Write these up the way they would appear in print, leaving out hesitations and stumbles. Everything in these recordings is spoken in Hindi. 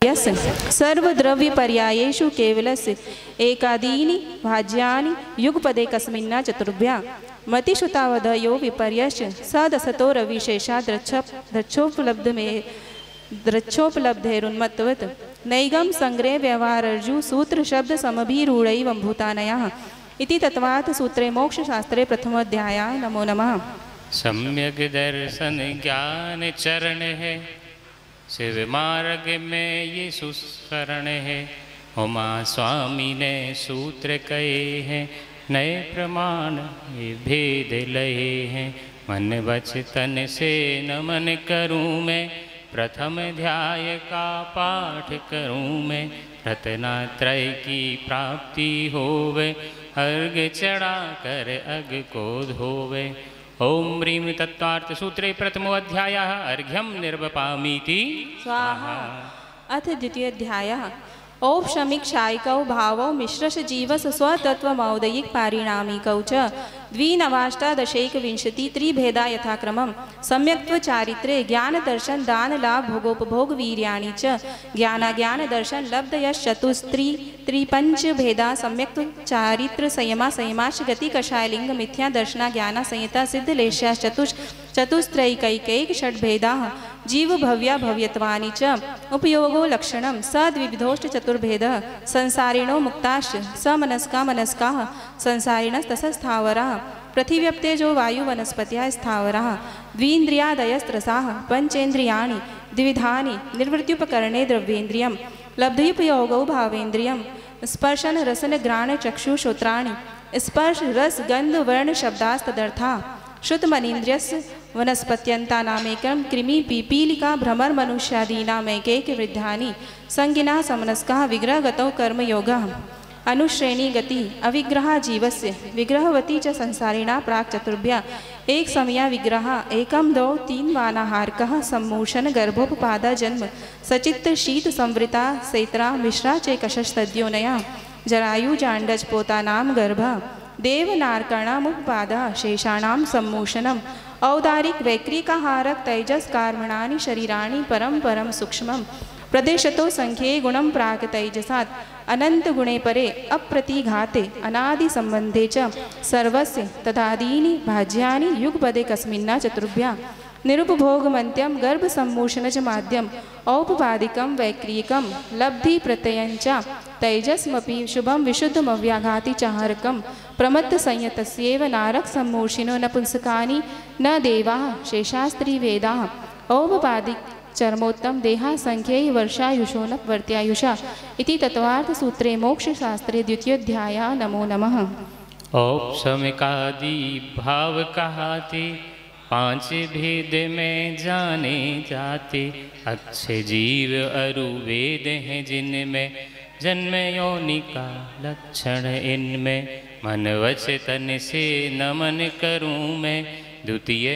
यस् सर्वद्रव्यपर्यायेषु केवलस्य एकादीनि भाज्यानि युगपदे कस्मिन्ना चतुर्भ्या मतिश्रुतावधयो विपर्यश्च सदसतो रविशेषा द्रच्छोपलब्धेरुन्मत्तवत् नैगम संग्रह व्यवहारर्जु सूत्र शब्द समभिरूढ़ैवम्भूतानयः इति तत्वार्थ सूत्रे मोक्ष शास्त्रे प्रथमोऽध्याय। नमो नमः। सम्यक दर्शन ज्ञान चरण है, शिव मार्ग में ये सुस्मरण है। उमा स्वामी ने सूत्र कहे हैं, नए प्रमाण ये भेद लहे हैं। मन वचन से नमन करूं मैं, प्रथम ध्याय का पाठ करूं मैं। रत्नात्रय की प्राप्ति होवे, अर्घ चढ़ा कर अग को धोवे। ओम ह्रीं तत्वार्थ सूत्रे प्रथमो अध्यायः। अर्घ्यम निर्वपामीति स्वाहा। अथ द्वितीयोऽध्यायः। औपशमिकशायिकौ भावौ मिश्रश जीवस स्वतत्वमौदयिक पारिणामिकौ च द्विनवाष्टादशैकविंशति त्रिभेदा यथाक्रमम्। सम्यक्त्व चारित्रे ज्ञान दर्शन दान लाभ भोगोपभोग वीर्याणि च ज्ञानाज्ञान दर्शन लब्धयश्चतुस्त्री त्रिपंच भेदा। सम्यक्त्व चारित्र संयमा संयमाश गति कषाय लिंग मिथ्या दर्शना ज्ञाना संहिता सिद्ध लेश्या चतुस्त्रैकैकैक षड्भेदाः। जीव भव्या भव्यत्वानि च उपयोगो लक्षणं सद्विविधोश्च चतुर्भेदः। संसारिणो मुक्ताश्च समनस्का मनस्काः संसारिणस्तस्थावराः। पृथिव्यप्तेजो वायु वनस्पत्या स्थावराः। द्वीन्द्रियादयस्त्रसाः पंचेन्द्रियाणि द्विविधानि निर्वृत्युपकरणे द्रव्येन्द्रियं लब्धुपयोगौ भावेन्द्रियं। स्पर्शन रसन घ्राण चक्षु श्रोत्राणि स्पर्श रस गंध वर्ण शब्दास्तदर्था। श्रुतमनीन्द्रियस्य वनस्पत्यन्तानामेकं कृमि पीपीलिका भ्रमर मनुष्यादीनामेकैक वृद्धानि संज्ञिना समनस्काः विग्रहगतौ कर्मयोगः। अनुश्रेणी गति अविग्रहा जीवस्य विग्रहवती च संसारिणा प्राक् चतुर्भ्या एक समया विग्रह एकम दो तीन वानाहारकः सम्मूषण गर्भोपपादा जन्म सचित्त शीत संवृता सेत्रा मिश्रा चैकशस्तद्योनया जरायु जांडज पोतानाम गर्भ देवनार्कणामुपपादा शेषाणां सम्मूषणम् औदारिक वैक्रिकाहारक तैजस कार्मणानि शरीराणि परम परम सूक्ष्मम् प्रदेशतो संख्ये गुणं प्राक तैजसात् अनंत गुणे परे अप्रतिघाते अनादि संबंधे च सर्वस्य तदादीनि भाज्यानि युगपदे कस्मिन्ना चतुर्भ्या निरुपभोगमन्त्यं गर्भ सम्मूषण च माध्यम औपपादिकं वैक्रियकं लब्धि प्रत्ययञ्च तैजस्मपि शुभं विशुद्धमव्याघाति चाहारकं प्रमत्त संयतस्येव नारक सम्मूषिनो नपुंसकानि न देवाः शेषास्त्री वेदाः औपपादिक चर्मोत्तम देहा संख्यै वर्षायुषो न वर्त्यायुषा इति तत्वार्थ सूत्रे मोक्ष शास्त्रे द्वितीयोऽध्यायः। नमो नमः। औपशमिकादि भाव कहाते, पांच भेद में जाने जाते। अच्छे जीव अरु वेद हैं जिनमें, जन्म योनि का लक्षण इनमें। मन वच तन से नमन करूं मैं, द्वितीय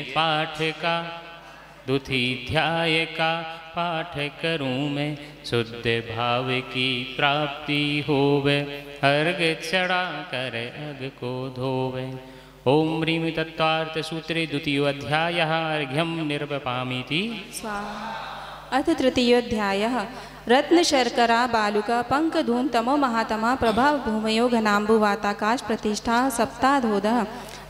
ध्याय का पाठ करूं मैं। शुद्ध भाव की प्राप्ति होवे, अर्घ चढ़ा कर अग को धोवे। ओम ह्रीं तत्वार्थ सूत्रे द्वितीयोऽध्यायः। अर्घ्यम निर्वपामीति स्वाहा। अथ तृतीयोऽध्यायः। रत्नशर्करा बालुका पंकधूम तमो महातमा प्रभाव भूमयो घनाम्बुवाताकाश प्रतिष्ठा सप्ताधोदः।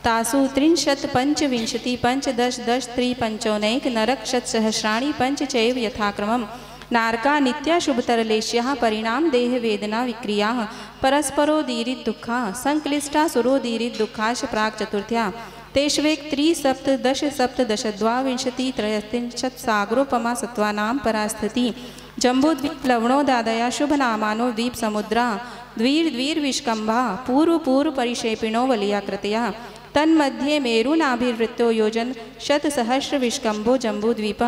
तासु त्रिंशत् पंचविंशति पंचदश दश त्रिपंचोनैक नरक शतसहस्राणि पंच चैव यथाक्रमम्। नारका नित्या शुभतरलेश्याः परिणाम देह वेदना विक्रियाः परस्परोदीरित दुःखा संक्लिष्टा सुरोदीरित दुःखाश प्राक् चतुर्थ्या। तेष्वेक त्रिसप्तदश सप्तदश द्वाविंशति त्रयस्त्रिंशत् सागरोपमा सत्त्वानां परास्थिति। जम्बूद्वीप लवणोदादया शुभनामानो द्वीप समुद्रा द्वीर्विष्कम्भा पूर्व पूर्व परिक्षेपिणो वलयाकृतया। तन्मध्ये मेरुनाभिवृत्तो योजन शतसहस्र विष्कम्भो जम्बूद्वीप।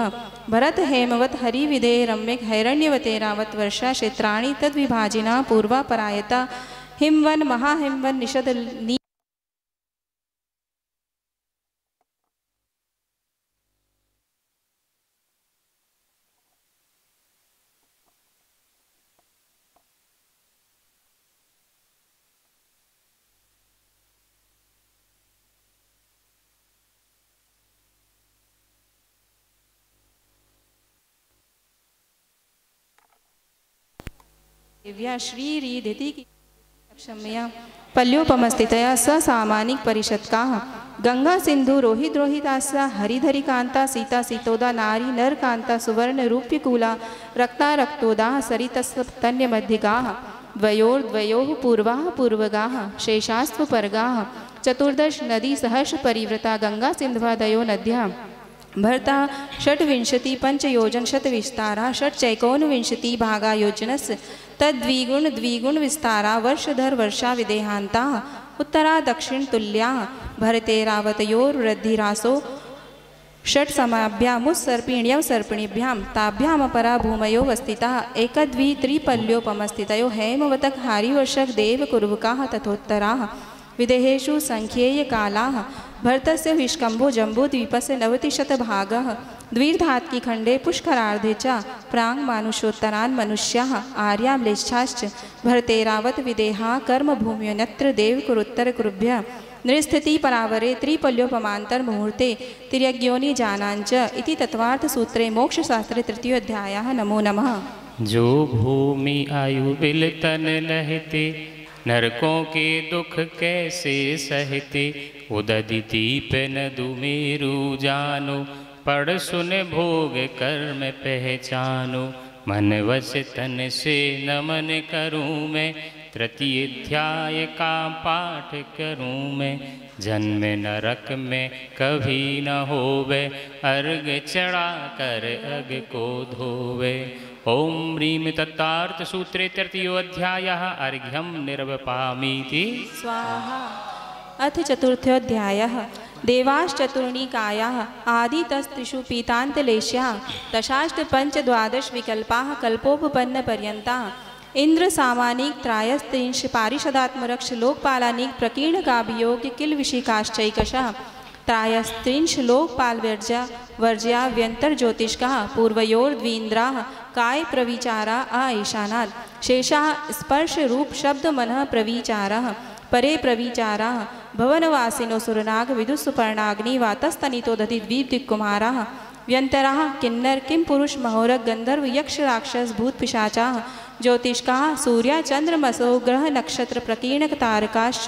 भरत हेमवत हरिविधे रम्यक हैरण्यवतेरावत वर्षा क्षेत्राणि तद्विभाजिना पूर्वा परायता। हिमवन महाहिमवन निषद दिव्या श्रीरीदिति क्षम्या पल्योपमस्थितया ससामानिक परिषत्काः गंगा सिंधु रोहित रोहितास्या हरिधरी कांता सीता सीतोदा नारी नर कांता सुवर्ण रूप्यकूला रक्ता रक्तोदा सरितस्तन्य मध्यगाः द्वयोर्द्वयोः पूर्वाः पूर्वगाः शेषास्त्व परगाः चतुर्दश नदी सहर्ष परिवृता गंगा सिंधवादयो नद्या भरता षट्विंशति पंचयोजन शतविस्तारा षट्चैकोनविंशति भागा योजनस्य तद्विगुण द्विगुण विस्तारा वर्षधर वर्षा विदेहांता उत्तरा दक्षिण तुल्या भरतेरावतयोर्वृद्धिरासो षट समाभ्यामुत्सर्पिण्यव सर्पिणीभ्यां ताभ्यामपरा भूमयो वस्थिता एकद्वि त्रिपल्योपमस्थितयो हेमवतक हारिवर्षक देवकुर्वकाः तथोत्तराः विदेहेषु संख्येय कालाः भरतस्य विष्कम्भो जम्बूद्वीपस्य 90% द्विर्धात्की खंडे पुष्करार्धे च प्रांग मानुषोत्तरान् मनुष्याः आर्याम्लेच्छाश्च भरतेरावत विदेहा कर्मभूम्योऽन्यत्र देवकुरुत्तरकुरुभ्यः नृस्थिति परावरे त्रिपल्योपमांतर मुहूर्ते तिर्यग्योनि जानांच इति तत्वार्थसूत्रे मोक्षशास्त्रे तृतीयोऽध्यायः। नमो नमः। जो भूमि आयु बिलतन लहते नरकों के दुख कैसे सहते उदधि दीप न दुमेरु जानो पढ़ सुन भोग कर्म पहचानो मन वश तन से नमन करूँ मैं तृतीय अध्याय का पाठ करूँ मैं जन्म नरक में कभी न होवे अर्घ चढ़ा कर अग को धोवे। ओम ह्रीं तत्तार्थ सूत्रे तृतीयोऽध्यायः अर्घ्यं निर्वपामीति स्वाहा। अथ चतुर्थोऽध्यायः देवाश्चतुर्णिकायाः आदितस्त्रिषु पीतान्तलेश्याः दशाष्ट पंच द्वादश विकल्पाः कल्पोपपन्नपर्यन्ताः इंद्र सामानिक त्रायस्त्रिंश पारिषदात्मरक्ष लोकपालानिक प्रकीर्णकाभियोग्य किल विशिकाश्चैकशः त्रायस्त्रिंश लोकपाल वर्ज्या व्यंतर ज्योतिष्काः पूर्वयोर्द्वीन्द्राः काय प्रविचारा ईशानात् शेषाः स्पर्श रूप शब्द मनः प्रविचाराः परे प्रविचाराः भवनवासिनो सुरनाग विदुसुपर्णाग्नि वातस्तनितो दधि द्वीपदिक्कुमाराः व्यंतराः किन्नर किम पुरुष महोरग गंधर्व यक्ष राक्षस भूत पिशाचाः ज्योतिष्काः सूर्या चंद्रमसो ग्रह नक्षत्र प्रकीर्णक तारकाश्च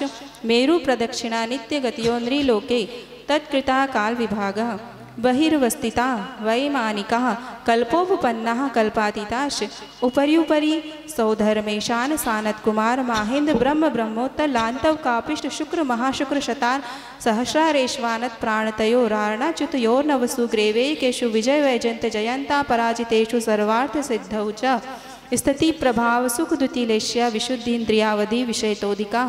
मेरु प्रदक्षिणा नित्य गतियो नृलोके तत्कृता काल विभागः बहिर्वस्थिता वैमानिकाः कल्पोपपन्नाः कल्पातीताश्च उपर्युपरि सौधर्मेशान सानत्कुमार माहेन्द्र ब्रह्म ब्रह्मोत्तर लांतव कापिष्ट शुक्र महाशुक्र शतान सहस्रारेश्वानत प्राणतयो रारणाच्युतयोर्नवसु ग्रेवैकेषु विजय वैजयंत जयंता पराजितेषु सर्वार्थ सिद्धौ च स्थिति प्रभाव सुख द्युतिलेश्या विशुद्धीन्द्रियावधि विषयतोदिका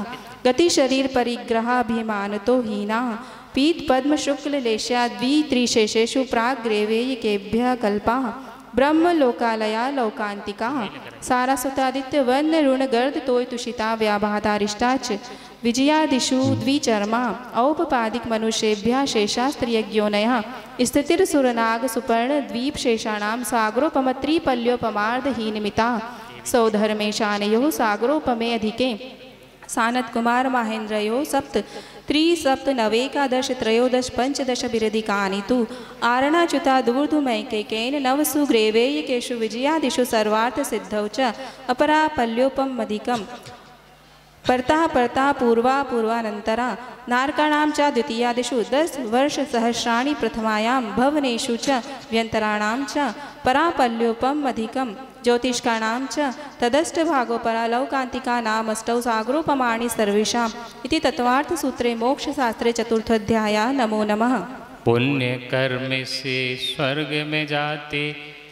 गति शरीर परिग्रहाभिमानतो हीना पीत पद्म शुक्ल लेश्या द्वित्रिशेषेषु प्राग ग्रेवेयिकेभ्यः कल्पाः ब्रह्म लोकालया लौकांतिकाः सारासुतादित्य वर्ण ऋण गर्द तोय तुषिता व्याभातारिष्टाच विजयादिषु द्विचर्मा औपपादिक मनुष्येभ्यः शेषास्त्रियज्ञोनयः स्थितिर्सुरनाग सुपर्ण द्वीप शेषाणां सागरोपम त्रिपल्योपमार्धहीनमिता सौधर्मेशानयोः सागरोपमे अधिके सानत कुमार महेन्द्रयो सप्त त्रिसप्त नवेकादश त्रयोदश पंचदश बिरधिकानि तु आरणाच्युता दूर्धुमैकैकेन नवसु ग्रेवेयकेषु विजयादिषु सर्वार्थ सिद्धौ च अपरा पल्योपमधिकम् परतः परतः पूर्वा पूर्वानन्तरा नारकाणां च द्वितीयादिषु 10 वर्षसहस्राणि प्रथमायां भवनेषु च व्यन्तराणां च परापल्योपमधिकम् ज्योतिष्काणां च तदष्टभागोपरा लौकान्तिका नामष्टौ सागरोपमाणि सर्वेषाम् इति तत्वार्थसूत्रे मोक्षशास्त्रे चतुर्थोऽध्यायः। नमो नमः। पुण्य कर्म से स्वर्ग में जाते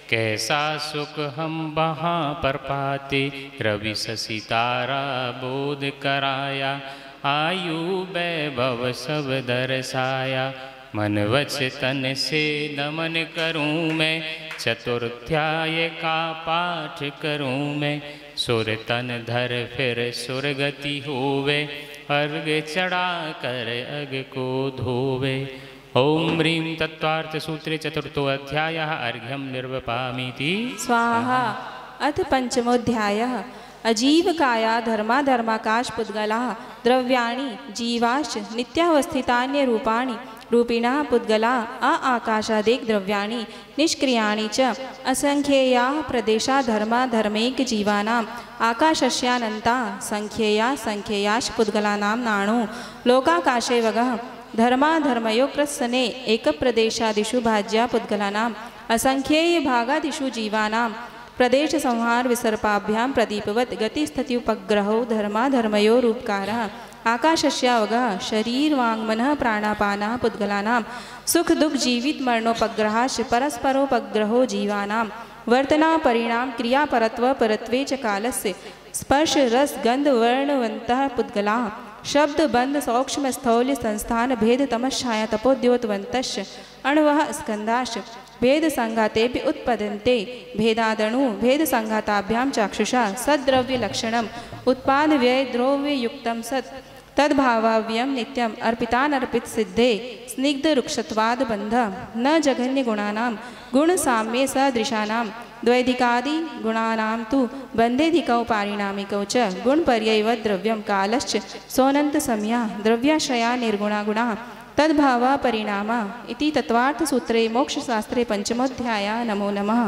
कैसा सुख हम वहाँ पर पाते रवि शशि तारा बोध कराया आयु वैभव सब दर्शाया मन वच तन से नमन करूँ मैं चतुर्थाध्याय का पाठ करूँ मैं सुर तन धर फिर सुरगति होवे अर्घ चढ़ा कर अग को धोवे। ओम ह्रीं तत्त्वार्थ सूत्रे चतुर्थोऽध्यायः अर्घ्यं निर्वपामीति स्वाहा। अथ पंचमोऽध्यायः अजीवकाया धर्माधर्माकाश पुद्गलाः द्रव्याणि जीवाश्च नित्यावस्थितान्यरूपाणि रूपिणः पुद्गला आकाशादिक द्रव्याणि निष्क्रियाणि च असंख्येयाः प्रदेशा धर्मा धर्मैक जीवानाम् आकाशस्यानन्ता संख्येया संख्येयाश्च पुद्गलानां नाणो लोकाकाशे वगः धर्मा धर्मयो कृत्सने एकप्रदेशादिषु भाज्या पुद्गलानाम् असंख्येय भागादिषु जीवानां प्रदेश संहार विसर्पाभ्यां प्रदीपवत् गतिस्थित्युपग्रहो धर्मा धर्मयो रूपकारः आकाशस्यावगः शरीर वाङ्मनः प्राणापानः पुद्गलानां सुख दुख जीवित मरणोपग्रहाश्च परस्परोपग्रहो जीवानां वर्तना परिणाम क्रियापरत्व परत्वे च कालस्य स्पर्श रस गंध वर्णवन्तः पुद्गलाः शब्द बंध सौक्ष्म स्थौल्य संस्थान भेद तमश्छाया तपोद्योतवन्तश्च अण्वः स्कन्धाश्च भेद संघातेऽपि उत्पद्यन्ते भेदादणु भेद संघाताभ्यां चाक्षुषा सद्द्रव्य लक्षणम् उत्पाद व्यय द्रव्य युक्तं सत् तद्भावाव्यम नित्यम अर्पितानर्पित सिद्धे स्निग्ध रुक्षत्वाद बंध न जघन्य गुणानां गुण साम्ये सदृशानां द्वैधिकादि गुणानां तु बंधेधिकौ पारिणामिकौ च गुणपर्ययवद् द्रव्यं कालश्च सोनन्त समया द्रव्याश्रया निर्गुणा गुणा तद्भावा परिणामा इति तत्वार्थसूत्रे मोक्षशास्त्रे पंचमोऽध्यायः। नमो नमः।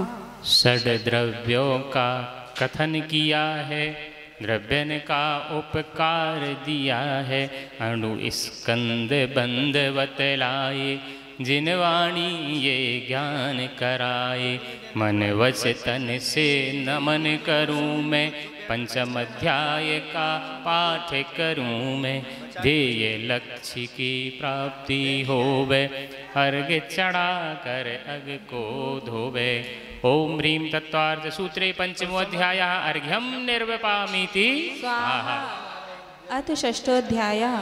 षड द्रव्यों का कथन किया है, द्रव्यन का उपकार दिया है, अणु स्कंद बंद बतलाए, जिन वाणी ये ज्ञान कराए, मन वच तन से नमन करूं मैं, पंचम अध्याय का पाठ करूं मैं, ध्येय लक्ष्य की प्राप्ति होवे, अर्घ चढ़ा कर अग को धोवे। ओम ह्रीं तत्वार्थ सूत्रे पंचमोऽध्यायः। अर्घ्यं निर्वपामीति स्वाहा। अथ षष्ठोऽध्यायः।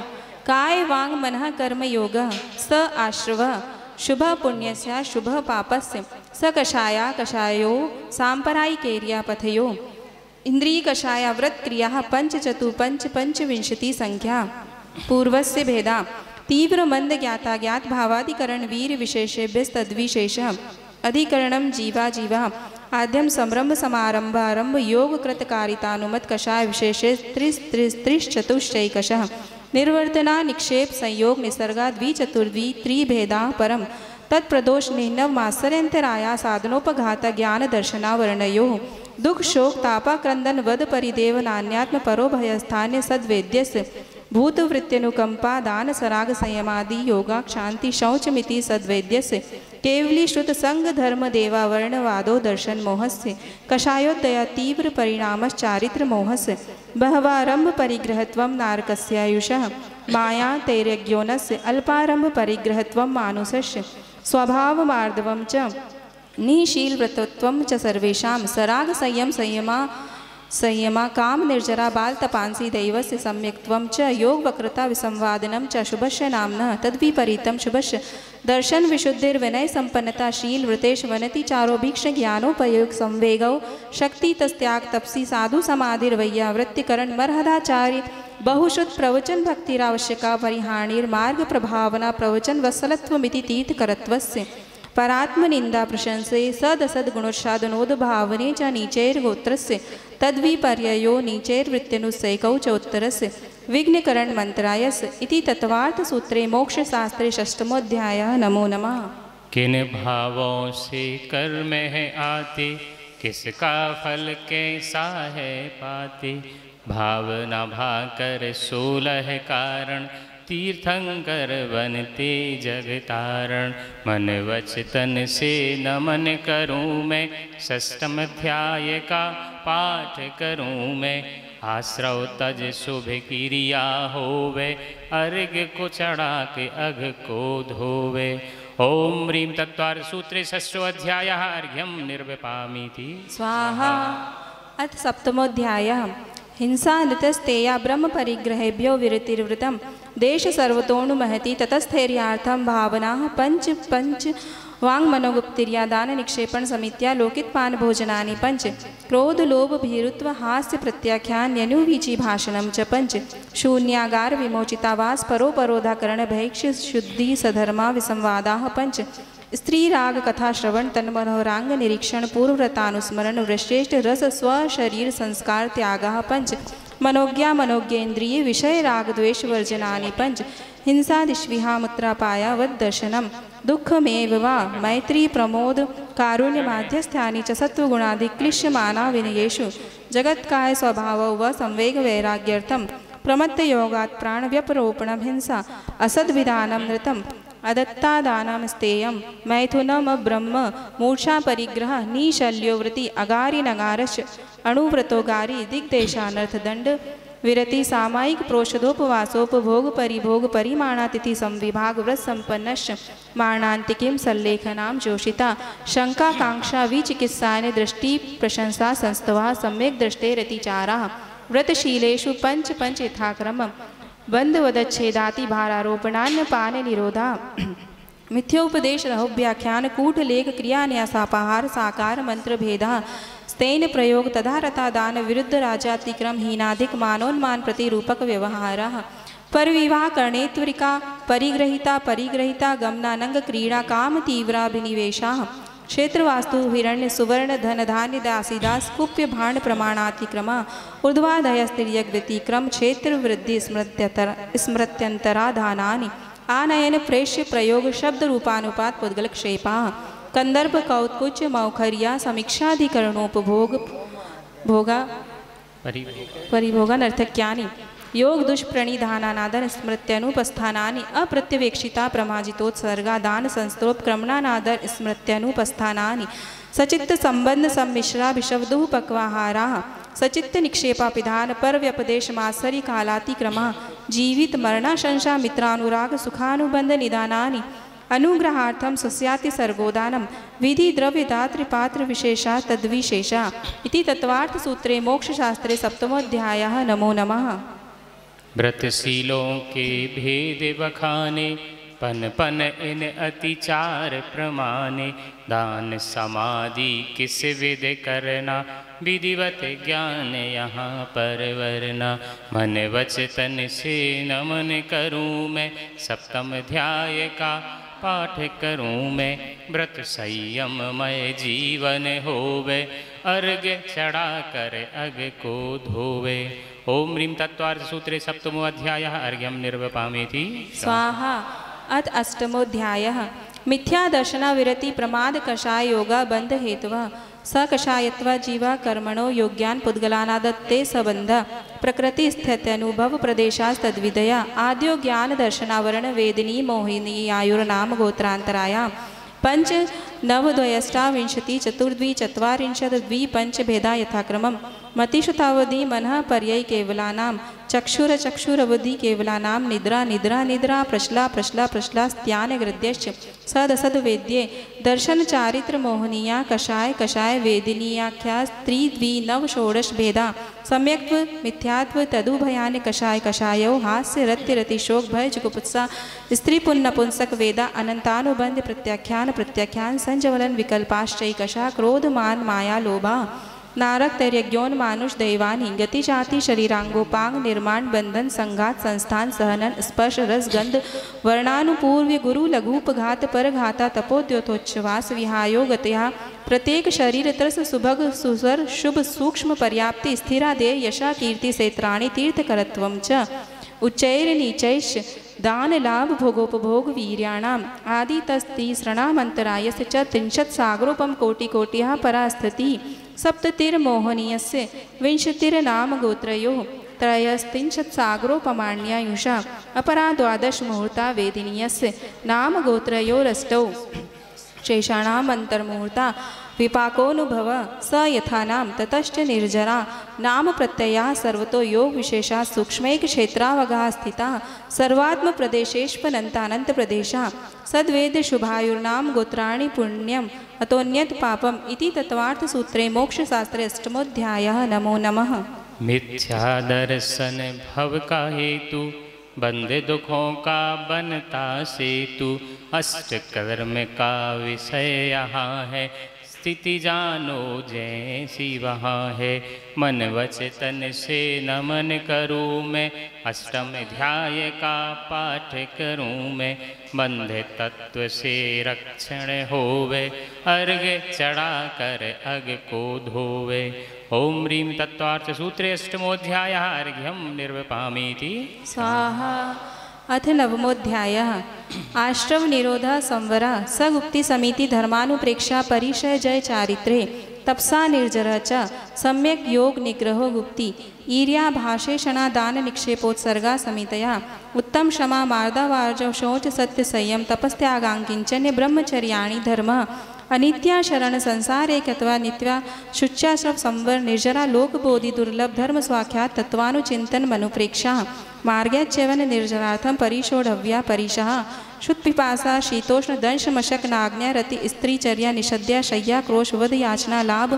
काय वांग मनः कर्म योगः स आश्रवः शुभ पुण्यस्य शुभ पापस्य स कषाया कषायो सांपरायिकेर्या पथयो इंद्रिय कषाया व्रत क्रियाः पंचविंशति संख्या पूर्वस्य भेदा तीव्र मंद ज्ञाता ज्ञात भावाधिकरण वीर विशेषेभ्यस्तद्विशेषः अधिकरणं जीवा जीवा आद्यम संरंभ समारंभ आरंभ योग कृतकारितानुमत कषाय विशेषे त्रिश्चतुश्चैकशः निर्वर्तना निक्षेप संयोग निसर्गा द्विचतुर्द्वि त्रिभेदा परम तत्प्रदोष निनव मात्सर्यंतराया साधनोपघात ज्ञान दर्शनावर्णयो दुख शोक तापा क्रंदन वद परिदेव नान्यात्म परो भयस्थान्य सद्वेद्यस्य भूतवृत्त्यनुकंपा दान सराग संयमादि योगा शांति शौचमिति सद्वेद्यस्य केवली श्रुत संग धर्म देवा वर्णवादो दर्शन मोहस्य कषायोदया तीव्र परिणामश्चारित्र मोहस्य बहवारंभ परिग्रहत्वं नारकस्यायुषः माया तैर्यज्ञोनस्य अल्पारंभ परिग्रहत्वं मानुषस्य स्वभावमार्दवं च निशीलव्रतत्वं च सर्वेषां सराग संयमा काम निर्जरा बाल तपांसी दैवस्य सम्यक्त्वं च योग वक्रता विसंवादनं च शुभस्य नाम्नः तद्विपरीतं शुभस्य दर्शन विशुद्धिर्विनय संपन्नता शील व्रतेश वनति चारो भीक्ष ज्ञानोपयोग संवेगौ शक्ति तस्त्याग तपसी साधु समाधिर्वैया वृत्तिकरण मर्हदाचार्य बहुश्रुत प्रवचन भक्तिरावश्यका परिहाणिर्मार्ग प्रभावना प्रवचन वत्सलत्वमिति तीर्थकरत्वस्य परात्मनिंदा प्रशंसे सदसद गुणोत्सादनोद भावने च नीचैर्गोत्रस्य तद्विपर्ययो नीचैर्वृत्त्यनुसैकौ च उत्तरस्य विघ्नकरण मंत्रायस्य इति तत्वार्थ सूत्रे मोक्षशास्त्रे षष्ठमोऽध्यायः। नमो नमः। किन भावों से कर्म है आते, किसका फल कैसा है पाते, भावना भाकर 16 कारण, तीर्थंकर बनते जगतारण, मन वच तन से नमन करूं मैं, षष्ठम अध्याय का पाठ करूं मैं, आश्रव तज शुभ क्रिया होवे, अर्घ को चढ़ा के अघ को धोवे। ओम ह्रीं तत्वार्थ सूत्रे षष्ठोऽध्यायः। अर्घ्यं निर्वपामीति स्वाहा। अथ सप्तमोऽध्यायः। हिंसा नृतस्तेया ब्रह्म परिग्रहेभ्यो विरतिर्वृतं देश सर्वतोनु महति ततस्थैर्यार्थं भावनाः पंच वाङ्मनोगुप्तिर्या दान निक्षेपण समित्या लोकितपान भोजनानि पंच क्रोध लोभ भीरुत्व हास्य प्रत्याख्यान यनुवीची भाषणं च पंच शून्यागार विमोचितावास परोपरोधाकरण भैक्ष्य शुद्धि सधर्मा विसंवादाः पंच स्त्री राग कथा श्रवण तन्मनोरांग निरीक्षण पूर्वव्रतानुस्मरण वृश्रेष्ठ रस स्व शरीर संस्कार त्यागाः पंच मनोज्ञा मनोज्ञेन्द्रिय विषय राग द्वेष वर्जनानि पंच हिंसादिष्विहामुत्रापाया वद्दर्शनं दुःखमेव वा मैत्री प्रमोद कारुण्यमाध्यस्थ्यानि च सत्वगुणादिक्लिश्यमाना विनयेषु जगत्काय स्वभावौ व संवेग वैराग्यर्थं प्रमत्तयोगात् प्राणव्यपरोपणं हिंसा असद्विधानं नृतम् अदत्तादानं स्तेयं मैथुनम ब्रह्म मूर्छा परिग्रह निशल्यो वृत्ति अगारी नगारश्च अणुव्रतोगारी दिग्देशानर्थदंड विरति सामायिक प्रोषदोपवासोपभोग परिभोग परिमाणातिथि संविभाग व्रत संपन्नश्च मारणांतिकीं सल्लेखनां जोषिता शंका कांक्षा विचिकित्सानि दृष्टि प्रशंसा संस्तवा सम्यक् दृष्टेरतिचाराः व्रतशीलेषु पंच पंच यथाक्रमम् बंधवदच्छेदाति भारारोपणान्य पान निरोधा मिथ्योपदेश रहोव्याख्यान कूटलेख क्रियान्यासापहार साकार मंत्र भेदा स्तेन प्रयोग तथा रथा दान विरुद्ध राजातिक्रम हीनाधिक मानोन्मान प्रतिरूपक व्यवहारः परविवाह कर्णेत्वरिका परिग्रहिता परिग्रहिता गमनानंग क्रीड़ा काम तीव्राभिनिवेशाः क्षेत्रवास्तु हिरण्य सुवर्ण धन धान्य दासीदास कुप्य भांड प्रमाणातिक्रमा ऊर्ध्वाधयस्तिर्यक व्यतिक्रम क्षेत्र वृद्धि स्मृत्यंतराधानानि आनयन प्रेष्य प्रयोग शब्द रूपानुपात पुद्गल क्षेपा कंदर्भ कौत्कुच मौखर्या समीक्षाधिकरणोपभोग भोगा परिभोगा नर्थक्यानि योग दुष्प्रणिधानानादन स्मृत्यनुपस्थानानि अप्रत्यवेक्षिता प्रमाजितोत्सर्गा दान संस्तोपक्रमणानादर स्मृत्यनुपस्थानानि सचित्त संबंध सम्मिश्रा विषवदुः पक्वाहाराः सचित्त निक्षेपापिधान पर व्यपदेश मात्सरी कालातिक्रमा जीवित मरणाशंसा मित्रानुराग सुखानुबंध निदानानि अनुग्रहार्थम सस्याति सर्गोदानम विधि द्रव्य दात्र पात्र विशेषा तद्विशेषा इति तत्वार्थ सूत्रे मोक्ष शास्त्रे सप्तमोऽध्यायः। नमो नमः। व्रतशीलों के भेद बखाने पन पन इन अतिचार प्रमाने दान समाधि किस विध करना विधिवत ज्ञान यहाँ पर वरना मन वच तन से नमन करूँ मैं सप्तम अध्याय का पाठ करूँ मैं व्रत संयममय जीवन होवे अर्घ चढ़ा कर अग को धोवे। ओम ह्रीं तत्त्वार्थ सूत्रे सप्तमो अध्यायः अर्घ्यं निर्वपामेति स्वाहा। अथ अष्टमोऽध्यायः मिथ्या दर्शना विरति प्रमाद कषाय योगा बंध हेतुः स कषायत्वा जीवा कर्मणो योग्यान पुद्गलानादत्ते संबंध प्रकृति स्थित्यनुभव प्रदेशास्तद्विदया आद्यो ज्ञान दर्शनावरण वेदिनी मोहिनी आयुर्नाम गोत्रांतराया पंच नवद्वयष्टाविंशति चतुर्द्वि चत्वारिंशत् द्वि पंच भेदा यथाक्रमम् मतिषु तावधि मनः पर्यै केवलानां चक्षुर चक्षुरवधि केवलानां निद्रा निद्रा निद्रा प्रश्ला प्रश्ला प्रश्लास्त्यानगृद्यश्च सदसद वेद्ये दर्शन चारित्र मोहनीया कषाय कषाय वेदिनीयाख्या स्त्री द्वि नव षोडश भेदा सम्यक्त्व मिथ्यात्व तदुभयानि कषाय कषायो हास्य रत्य रतिशोक भय जुगुप्सा स्त्री पुन्नपुंसक वेदा अनंतानुबंध प्रत्याख्यान प्रत्याख्यान संजवलन विकल्पाश्चैकषा क्रोध मान माया लोभा नारक तैर्यज्ञोन मानुष दैवानी गति जाति शरीरांगोपांग निर्माण बंधन संघात संस्थान सहनन स्पर्श रस गंध वर्णानुपूर्व्य गुरु लघुपघात परघाता तपोद्योतोच्छ्वास विहायो गतया प्रत्येक शरीर त्रस सुभग सुसर शुभ सूक्ष्म पर्याप्ति स्थिरादेय यशा कीर्ति सेत्राणि तीर्थकरत्वं च उच्चैर नीचैश्च दान लाभ भोगोपभोग वीर्याणाम आदि तस्तीसृणामंतरायस्य च त्रिंशत् सागरोपम कोटि कोटिः परास्थिति सप्ततिर्मोहनीयस्य विंशतिर्नाम गोत्रयोः त्रयस्त्रिंशत् सागरोपमाण्यायुषा अपरा द्वादश मुहूर्ता वेदिनीयस्य नाम गोत्रयोरष्टौ शेषाणामन्तर्मुहूर्ता विपाकोनुभव स यथानां ततश्च निर्जरा नाम प्रत्यया सर्वतो योग विशेषा सूक्ष्मैक क्षेत्रावगाः स्थिता सर्वात्म प्रदेशेष्वनन्तानंत प्रदेशा सद्वेद शुभायुर्नाम गोत्राणि पुण्यम अतोन्यत पापम इति तत्वार्थ सूत्रे मोक्ष शास्त्रे अष्टमोऽध्यायः। नमो नमः। मिथ्या दर्शन भव का हेतु बंद दुखों का बनता सेतु अष्ट कर्म का विषय यहाँ है स्थिति जानो जैसी वहाँ है मन वच तन से नमन करूँ मैं अष्टम अध्याय का पाठ करूँ मैं बंध तत्व से रक्षण होवे अर्घ चढ़ा कर अग को धोवे। ओम ह्रीं तत्त्वार्थ सूत्रे अष्टमोऽध्यायः अर्घ्यं निर्वपामीति स्वाहा। अथ नवमोऽध्यायः आश्रव निरोध संवर सगुप्ति समिति धर्मानुप्रेक्षा परिचय जय चारित्रे तपसा निर्जर च सम्यक योग निग्रहो गुप्ति ईर्या भाषेषणा दान निक्षेपोत्सर्गा समितया उत्तम क्षमा मार्दावार्जव शौच सत्य संयम तपस्त्यागांकिंचन्य ब्रह्मचर्याणि धर्म अनित्या शरण संसारे कत्वा नित्या शुच्याश्रव संवर निर्जरा लोकबोधि दुर्लभ धर्म स्वाख्यात तत्वानुचिंतन मनुप्रेक्षा मार्गच्यवन निर्जरार्थम परिशोढ़व्या परिशः शुद्ध पिपासा शीतोष्ण दंश मशक नाग्ञा रति स्त्रीचर्या निषद्या शय्या क्रोश वध याचना लाभ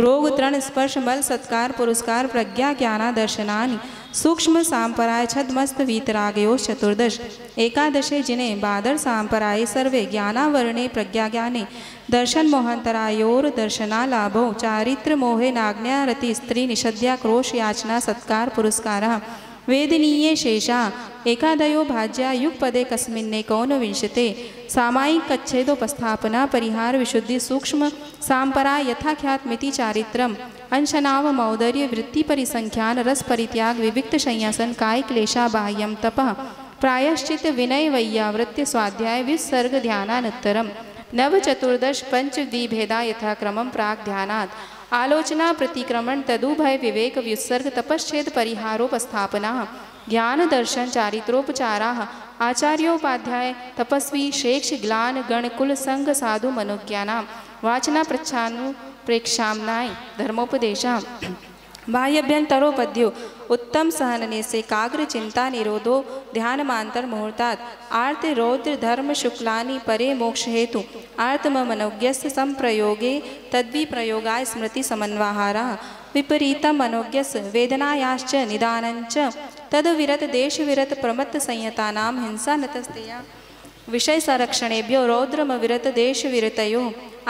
रोग तृण स्पर्श मल सत्कार पुरस्कार प्रज्ञा ज्ञाना दर्शनानि सूक्ष्म सांपराय छदमस्त वीतरागयोश चतुर्दश एकादशे जिने बादर सांपराये सर्वे ज्ञानावरणे प्रज्ञा ज्ञाने दर्शन मोहंतरायोर दर्शना लाभो चारित्र मोहे नाग्ञा रति स्त्री निषद्या क्रोश याचना सत्कार पुरस्कारः वेदनीये शेषा एकादयो भाज्या युगपदे कस्मिन्ने कौनविंशते सामायिक कच्छेदोपस्थापना परिहार विशुद्धि सूक्ष्म सांपरा यथाख्यातमिति चारित्रम अंशनाव मौदर्य वृत्ति परिसंख्यान रस परित्याग विविक्त संयासन काय क्लेशा बाह्यम तपः प्रायश्चित विनय वैयावृत्य स्वाध्याय विसर्ग ध्यानानन्तरम नव चतुर्दश पंच द्विभेदा यथाक्रमं प्राग ध्यानात् आलोचना प्रतिक्रमण तदुभय विवेक व्युत्सर्ग तपश्चेद परिहारोपस्थापना ज्ञान दर्शन चारित्रोपचारा आचार्योपाध्याय तपस्वी शेक्ष ग्लान गणकुल संघ साधु मनोज्ञाना वाचना प्रच्छानुप्रेक्षाम्नाय धर्मोपदेशा बाह्यभ्यंतरोपद्यो उत्तम सहनने से काग्र चिंता निरोधो ध्यान मांतर मुहूर्तात् आर्त रौद्र धर्म शुक्लानि परे मोक्ष हेतु आर्तम मनोज्ञस्य संप्रयोगे तद्वि प्रयोगाय स्मृति समन्वाहारा विपरीतम मनोज्ञस वेदनायाश्च निदानञ्च तद्विरत देश विरत प्रमत्त संयतानां हिंसा नतस्तेया विषय संरक्षणेभ्यो रौद्रम विरत देश विरतयो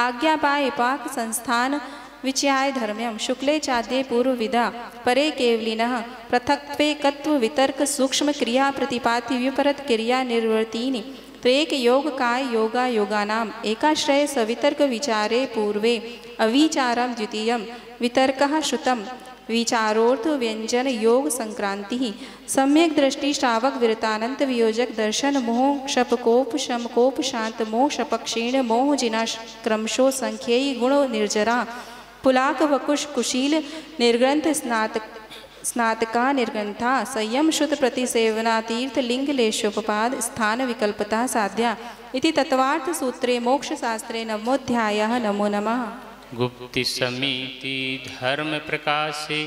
आज्ञापाय पाक संस्थान विचयाय धर्म्यम शुक्ले चाद्ये पूर्वविदा परे केवलिनः पृथक्त्वे कत्व वितर्क सूक्ष्म क्रिया प्रतिपाति विपरत क्रिया निर्वर्तीनि त्वेक योग काय योगा योगानाम एकाश्रय सवितर्क विचारे पूर्वे अविचारम द्वितीयम वितर्कः श्रुतम विचारोर्थ व्यंजन योग संक्रांति सम्यक दृष्टि श्रावक विरतानंत वियोजक दर्शन मोह क्षप कोप शम कोप शांत मोह शपक क्षीण मोह जिना क्रमशो संख्येय गुण निर्जरा पुलाक वकुश कुशील निर्ग्रंथ स्नातका निर्ग्रंथा संयम शुद्ध प्रतिसेवना तीर्थ लिंग लेशोपपाद स्थान विकल्पता साध्या इति तत्वार्थ सूत्रे मोक्ष शास्त्रे नवमोऽध्यायः नमो नमः। गुप्ति समिति धर्म प्रकाशे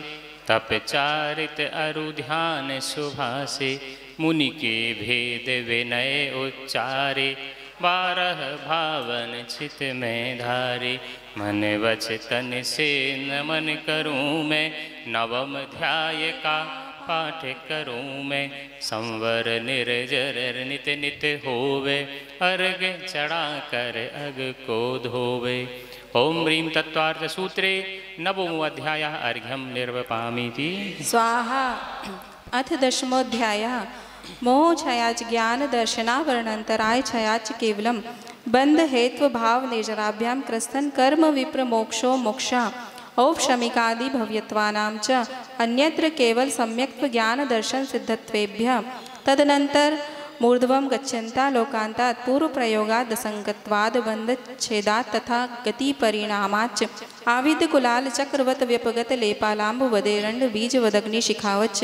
तपचारित अरु ध्यान सुभासे मुनि के भेद विनय उच्चारे 12 भावन चित में धारे मन वच तन से नमन करूँ मैं नवम ध्याय का पाठ करूँ मैं संवर निर्जर नित नित होवे अर्घ चढ़ा कर अग को धोवे। ओम ह्रीं तत्वार्थ सूत्रे नवमो अध्याय अर्घ्यम निर्वपामीति स्वाहा। अथ दशमोऽध्यायः मोह छयाच ज्ञान दर्शनावरणंतराय छयाच केवलम बंध हेत्व भाव निर्जराभ्याम क्रस्तन कर्म विप्र मोक्षो मोक्षा औपशमिकादि भव्यत्वानां च अन्यत्र केवल सम्यक्त्व ज्ञान दर्शन सिद्धत्वेभ्यः तदनंतर मूर्ध्वं गच्छन्ता लोकान्तात् पूर्व प्रयोगात् दसंगत्वाद बंध छेदात् तथा गति परिणामाच्च आविद कुलाल चक्रवत व्यपगत लेपालाम्ब वदेरंड बीज वदग्नि शिखावच्च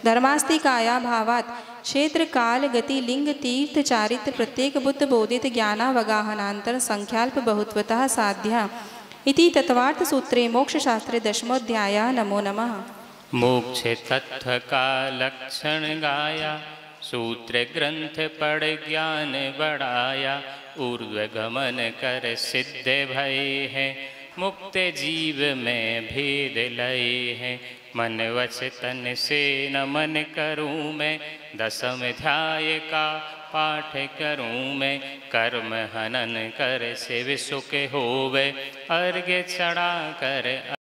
धर्मास्तिकाया भावात् क्षेत्र काल गति लिंग तीर्थ चारित्र प्रत्येक बुद्ध बोधित ज्ञानावगाहनांतर संख्याल्प बहुत्वतः साध्या इति तत्वार्थ सूत्रे मोक्ष शास्त्रे दशमोऽध्यायः नमो नमः। मोक्ष तत्व का लक्षण गाया सूत्र ग्रंथ पढ़ ज्ञान बढ़ाया ऊर्ध्व गमन कर सिद्ध भय है मुक्त जीव में भेद लय है मन वच तन से नमन करूँ मैं दसम ध्याय का पाठ करूँ मैं कर्म हनन कर शिव सुख होवे अर्घ्य चढ़ा कर